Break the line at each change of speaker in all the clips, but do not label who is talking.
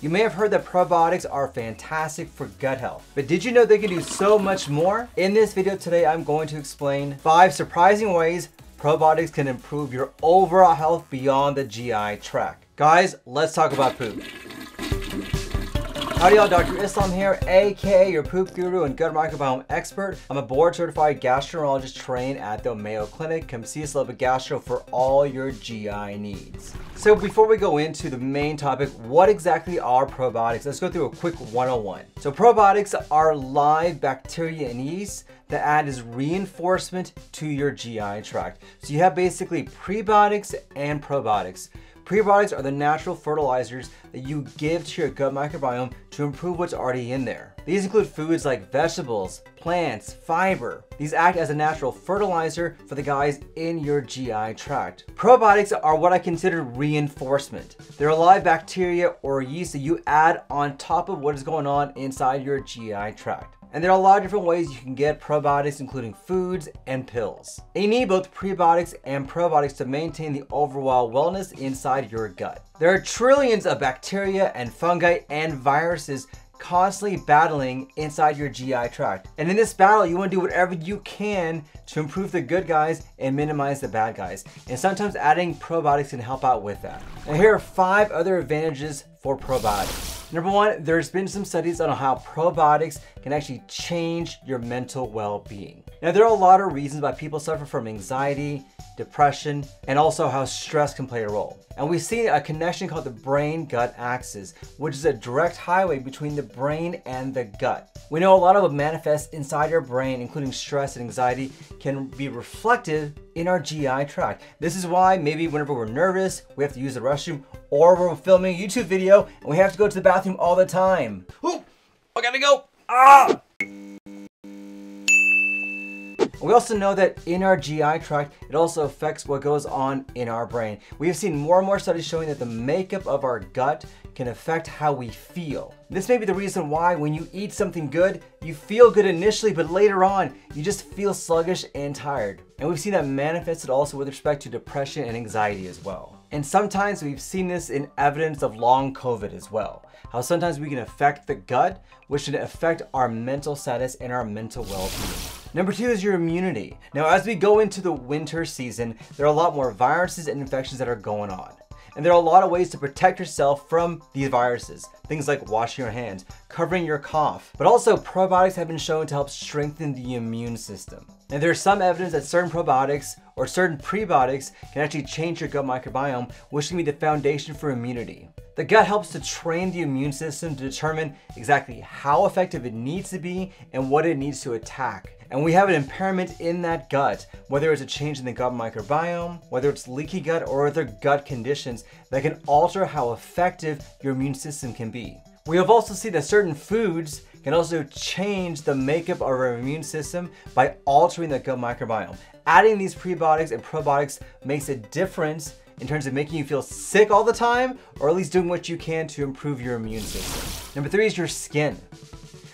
You may have heard that probiotics are fantastic for gut health, but did you know they can do so much more? In this video today, I'm going to explain 5 surprising ways probiotics can improve your overall health beyond the GI tract. Guys, let's talk about poop. Howdy y'all, Dr. Islam here, aka your poop guru and gut microbiome expert. I'm a board certified gastroenterologist trained at the Mayo Clinic. Come see us, Love a Gastro, for all your GI needs. So before we go into the main topic, what exactly are probiotics? Let's go through a quick 101. So probiotics are live bacteria and yeast that add as reinforcement to your GI tract. So you have basically prebiotics and probiotics. Prebiotics are the natural fertilizers that you give to your gut microbiome to improve what's already in there. These include foods like vegetables, plants, fiber. These act as a natural fertilizer for the guys in your GI tract. Probiotics are what I consider reinforcement. They're live bacteria or yeast that you add on top of what is going on inside your GI tract. And there are a lot of different ways you can get probiotics, including foods and pills. And you need both prebiotics and probiotics to maintain the overall wellness inside your gut. There are trillions of bacteria and fungi and viruses constantly battling inside your GI tract. And in this battle, you want to do whatever you can to improve the good guys and minimize the bad guys. And sometimes adding probiotics can help out with that. And here are 5 other advantages for probiotics. Number 1, there's been some studies on how probiotics can actually change your mental well-being. Now, there are a lot of reasons why people suffer from anxiety, depression, and also how stress can play a role. And we see a connection called the brain-gut axis, which is a direct highway between the brain and the gut. We know a lot of what manifests inside our brain, including stress and anxiety, can be reflected in our GI tract. This is why maybe whenever we're nervous, we have to use the restroom, or we're filming a YouTube video and we have to go to the bathroom all the time. Ooh, I gotta go. Ah! We also know that in our GI tract, it also affects what goes on in our brain. We have seen more and more studies showing that the makeup of our gut can affect how we feel. This may be the reason why when you eat something good, you feel good initially, but later on, you just feel sluggish and tired. And we've seen that manifested also with respect to depression and anxiety as well. And sometimes we've seen this in evidence of long COVID as well. How sometimes we can affect the gut, which can affect our mental status and our mental well-being. Number 2 is your immunity. Now, as we go into the winter season, there are a lot more viruses and infections that are going on. And there are a lot of ways to protect yourself from these viruses. Things like washing your hands, covering your cough, but also probiotics have been shown to help strengthen the immune system. And there's some evidence that certain probiotics or certain prebiotics can actually change your gut microbiome, which can be the foundation for immunity. The gut helps to train the immune system to determine exactly how effective it needs to be and what it needs to attack. And we have an impairment in that gut, whether it's a change in the gut microbiome, whether it's leaky gut or other gut conditions that can alter how effective your immune system can be. We have also seen that certain foods can also change the makeup of our immune system by altering the gut microbiome. Adding these prebiotics and probiotics makes a difference in terms of making you feel sick all the time, or at least doing what you can to improve your immune system. Number 3 is your skin.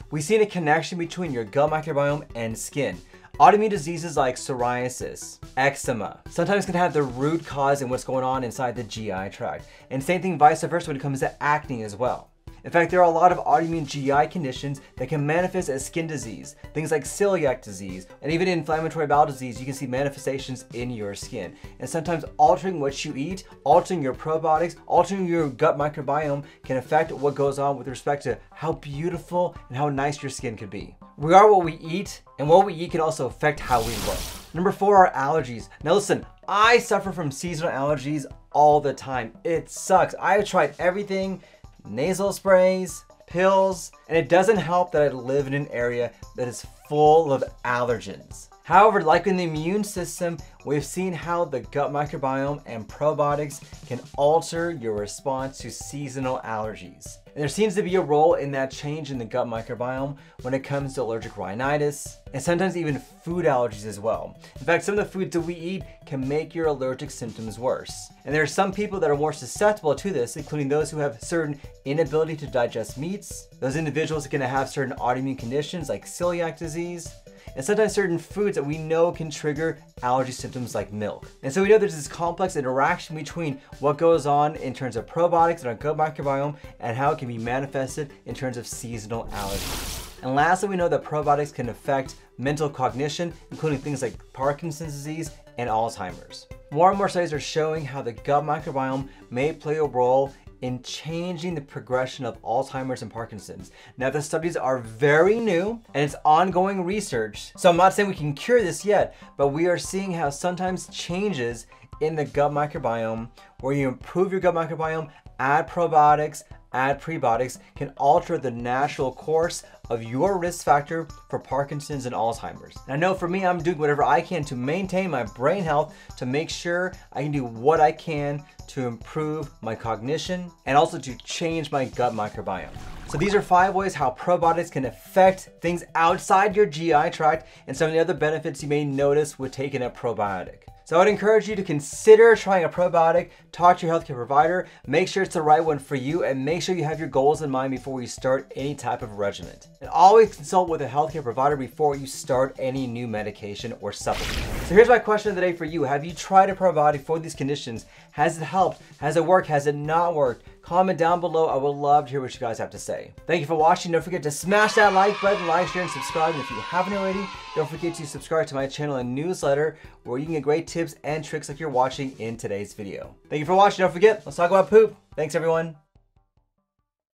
We've seen a connection between your gut microbiome and skin. Autoimmune diseases like psoriasis, eczema, sometimes can have the root cause in what's going on inside the GI tract. And same thing vice versa when it comes to acne as well. In fact, there are a lot of autoimmune GI conditions that can manifest as skin disease, things like celiac disease, and even inflammatory bowel disease. You can see manifestations in your skin. And sometimes altering what you eat, altering your probiotics, altering your gut microbiome can affect what goes on with respect to how beautiful and how nice your skin could be. We are what we eat, and what we eat can also affect how we look. Number 4 are allergies. Now listen, I suffer from seasonal allergies all the time. It sucks. I've tried everything. Nasal sprays, pills, and it doesn't help that I live in an area that is full of allergens. However, like in the immune system, we've seen how the gut microbiome and probiotics can alter your response to seasonal allergies. And there seems to be a role in that change in the gut microbiome when it comes to allergic rhinitis, and sometimes even food allergies as well. In fact, some of the foods that we eat can make your allergic symptoms worse. And there are some people that are more susceptible to this, including those who have certain inability to digest meats. Those individuals are going to have certain autoimmune conditions like celiac disease. and sometimes certain foods that we know can trigger allergy symptoms like milk. And so we know there's this complex interaction between what goes on in terms of probiotics in our gut microbiome and how it can be manifested in terms of seasonal allergies. And lastly, we know that probiotics can affect mental cognition, including things like Parkinson's disease and Alzheimer's. More and more studies are showing how the gut microbiome may play a role in changing the progression of Alzheimer's and Parkinson's. Now, the studies are very new and it's ongoing research. So I'm not saying we can cure this yet, but we are seeing how sometimes changes in the gut microbiome, where you improve your gut microbiome, add probiotics, add prebiotics, can alter the natural course of your risk factor for Parkinson's and Alzheimer's. And I know for me, I'm doing whatever I can to maintain my brain health, to make sure I can do what I can to improve my cognition and also to change my gut microbiome. So these are 5 ways how probiotics can affect things outside your GI tract and some of the other benefits you may notice with taking a probiotic. So I would encourage you to consider trying a probiotic, talk to your healthcare provider, make sure it's the right one for you, and make sure you have your goals in mind before you start any type of regimen. And always consult with a healthcare provider before you start any new medication or supplement. So here's my question of the day for you. Have you tried a probiotic for these conditions? Has it helped? Has it worked? Has it not worked? Comment down below. I would love to hear what you guys have to say. Thank you for watching. Don't forget to smash that like button, like, share, and subscribe. And if you haven't already, don't forget to subscribe to my channel and newsletter where you can get great tips and tricks like you're watching in today's video. Thank you for watching. Don't forget, let's talk about poop. Thanks, everyone.